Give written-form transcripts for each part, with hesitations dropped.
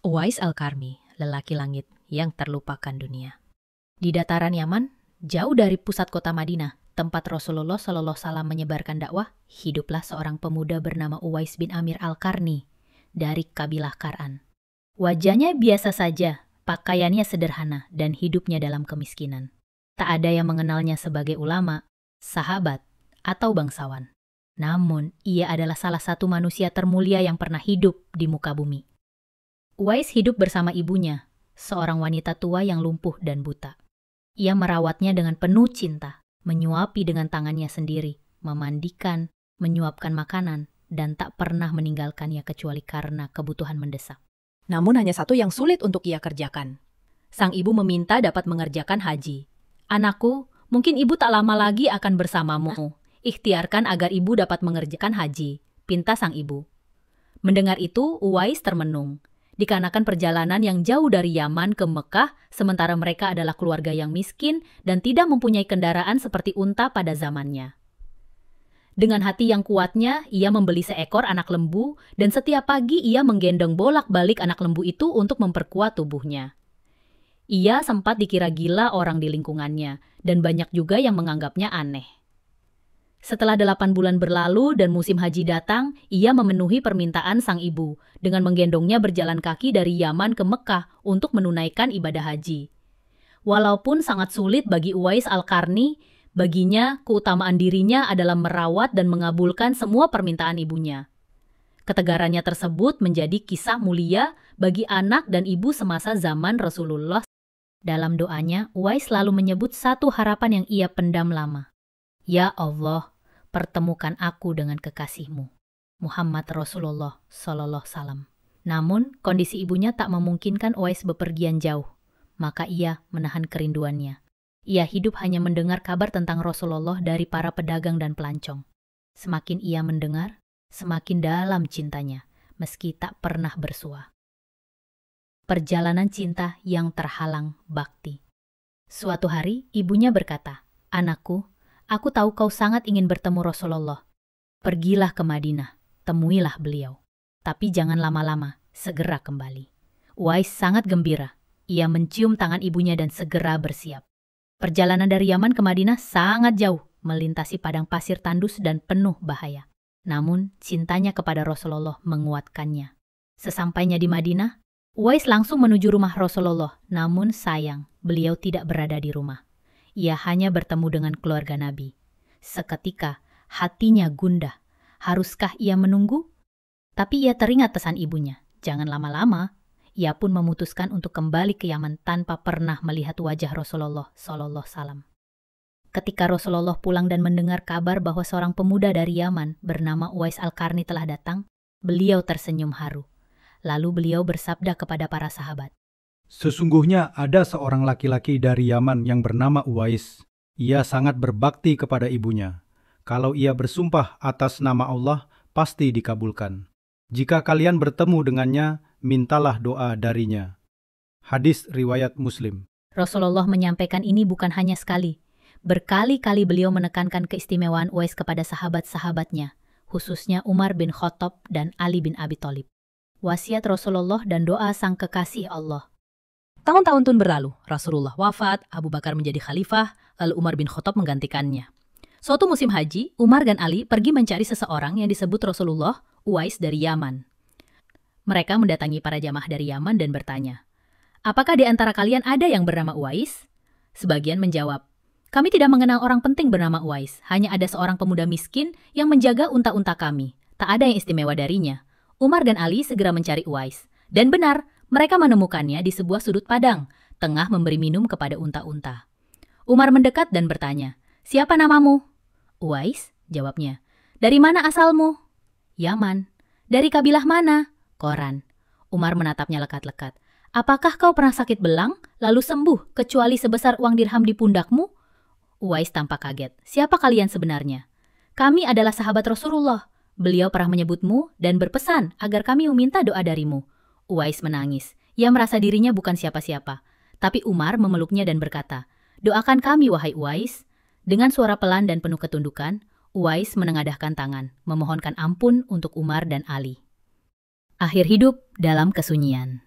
Uwais Al-Qarni, lelaki langit yang terlupakan dunia. Di dataran Yaman, jauh dari pusat kota Madinah, tempat Rasulullah SAW menyebarkan dakwah, hiduplah seorang pemuda bernama Uwais bin Amir Al-Qarni dari kabilah Qar'an. Wajahnya biasa saja, pakaiannya sederhana, dan hidupnya dalam kemiskinan. Tak ada yang mengenalnya sebagai ulama, sahabat, atau bangsawan. Namun, ia adalah salah satu manusia termulia yang pernah hidup di muka bumi. Uwais hidup bersama ibunya, seorang wanita tua yang lumpuh dan buta. Ia merawatnya dengan penuh cinta, menyuapi dengan tangannya sendiri, memandikan, menyuapkan makanan, dan tak pernah meninggalkannya kecuali karena kebutuhan mendesak. Namun hanya satu yang sulit untuk ia kerjakan. Sang ibu meminta dapat mengerjakan haji. "Anakku, mungkin ibu tak lama lagi akan bersamamu. Ikhtiarkan agar ibu dapat mengerjakan haji," pinta sang ibu. Mendengar itu, Uwais termenung. Dikarenakan perjalanan yang jauh dari Yaman ke Mekah, sementara mereka adalah keluarga yang miskin dan tidak mempunyai kendaraan seperti unta pada zamannya. Dengan hati yang kuatnya, ia membeli seekor anak lembu dan setiap pagi ia menggendong bolak-balik anak lembu itu untuk memperkuat tubuhnya. Ia sempat dikira gila orang di lingkungannya dan banyak juga yang menganggapnya aneh. Setelah 8 bulan berlalu dan musim haji datang, ia memenuhi permintaan sang ibu dengan menggendongnya berjalan kaki dari Yaman ke Mekah untuk menunaikan ibadah haji. Walaupun sangat sulit bagi Uwais Al-Qarni, baginya keutamaan dirinya adalah merawat dan mengabulkan semua permintaan ibunya. Ketegarannya tersebut menjadi kisah mulia bagi anak dan ibu semasa zaman Rasulullah. Dalam doanya, Uwais selalu menyebut satu harapan yang ia pendam lama. "Ya Allah, pertemukan aku dengan kekasihmu, Muhammad Rasulullah SAW." Namun, kondisi ibunya tak memungkinkan Uwais bepergian jauh, maka ia menahan kerinduannya. Ia hidup hanya mendengar kabar tentang Rasulullah dari para pedagang dan pelancong. Semakin ia mendengar, semakin dalam cintanya, meski tak pernah bersua. Perjalanan cinta yang terhalang bakti. Suatu hari, ibunya berkata, "Anakku, aku tahu kau sangat ingin bertemu Rasulullah. Pergilah ke Madinah, temuilah beliau. Tapi jangan lama-lama, segera kembali." Uwais sangat gembira. Ia mencium tangan ibunya dan segera bersiap. Perjalanan dari Yaman ke Madinah sangat jauh, melintasi padang pasir tandus dan penuh bahaya. Namun, cintanya kepada Rasulullah menguatkannya. Sesampainya di Madinah, Uwais langsung menuju rumah Rasulullah, namun sayang, beliau tidak berada di rumah. Ia hanya bertemu dengan keluarga Nabi. Seketika, hatinya gundah. Haruskah ia menunggu? Tapi ia teringat pesan ibunya, jangan lama-lama. Ia pun memutuskan untuk kembali ke Yaman tanpa pernah melihat wajah Rasulullah SAW. Ketika Rasulullah pulang dan mendengar kabar bahwa seorang pemuda dari Yaman bernama Uwais Al-Qarni telah datang, beliau tersenyum haru. Lalu beliau bersabda kepada para sahabat, "Sesungguhnya ada seorang laki-laki dari Yaman yang bernama Uwais. Ia sangat berbakti kepada ibunya. Kalau ia bersumpah atas nama Allah, pasti dikabulkan. Jika kalian bertemu dengannya, mintalah doa darinya." Hadis riwayat Muslim. Rasulullah menyampaikan ini bukan hanya sekali. Berkali-kali beliau menekankan keistimewaan Uwais kepada sahabat-sahabatnya, khususnya Umar bin Khattab dan Ali bin Abi Thalib. Wasiat Rasulullah dan doa sang kekasih Allah. Tahun-tahun pun berlalu, Rasulullah wafat, Abu Bakar menjadi khalifah, lalu Umar bin Khattab menggantikannya. Suatu musim haji, Umar dan Ali pergi mencari seseorang yang disebut Rasulullah, Uwais dari Yaman. Mereka mendatangi para jamaah dari Yaman dan bertanya, "Apakah di antara kalian ada yang bernama Uwais?" Sebagian menjawab, "Kami tidak mengenal orang penting bernama Uwais, hanya ada seorang pemuda miskin yang menjaga unta-unta kami. Tak ada yang istimewa darinya." Umar dan Ali segera mencari Uwais. Dan benar, mereka menemukannya di sebuah sudut padang, tengah memberi minum kepada unta-unta. Umar mendekat dan bertanya, "Siapa namamu?" "Uwais," jawabnya. "Dari mana asalmu?" "Yaman." "Dari kabilah mana?" "Qoran." Umar menatapnya lekat-lekat. "Apakah kau pernah sakit belang, lalu sembuh, kecuali sebesar uang dirham di pundakmu?" Uwais tampak kaget. "Siapa kalian sebenarnya?" "Kami adalah sahabat Rasulullah. Beliau pernah menyebutmu dan berpesan agar kami meminta doa darimu." Uwais menangis. Ia merasa dirinya bukan siapa-siapa. Tapi Umar memeluknya dan berkata, "Doakan kami, wahai Uwais." Dengan suara pelan dan penuh ketundukan, Uwais menengadahkan tangan, memohonkan ampun untuk Umar dan Ali. Akhir hidup dalam kesunyian.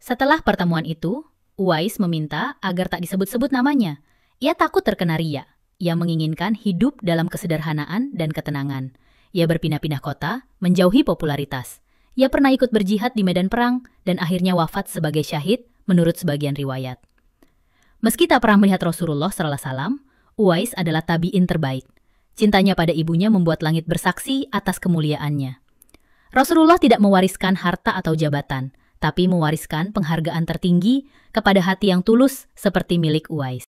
Setelah pertemuan itu, Uwais meminta agar tak disebut-sebut namanya. Ia takut terkena riya. Ia menginginkan hidup dalam kesederhanaan dan ketenangan. Ia berpindah-pindah kota, menjauhi popularitas. Ia pernah ikut berjihad di medan perang dan akhirnya wafat sebagai syahid menurut sebagian riwayat. Meski tak pernah melihat Rasulullah SAW, Uwais adalah tabi'in terbaik. Cintanya pada ibunya membuat langit bersaksi atas kemuliaannya. Rasulullah tidak mewariskan harta atau jabatan, tapi mewariskan penghargaan tertinggi kepada hati yang tulus seperti milik Uwais.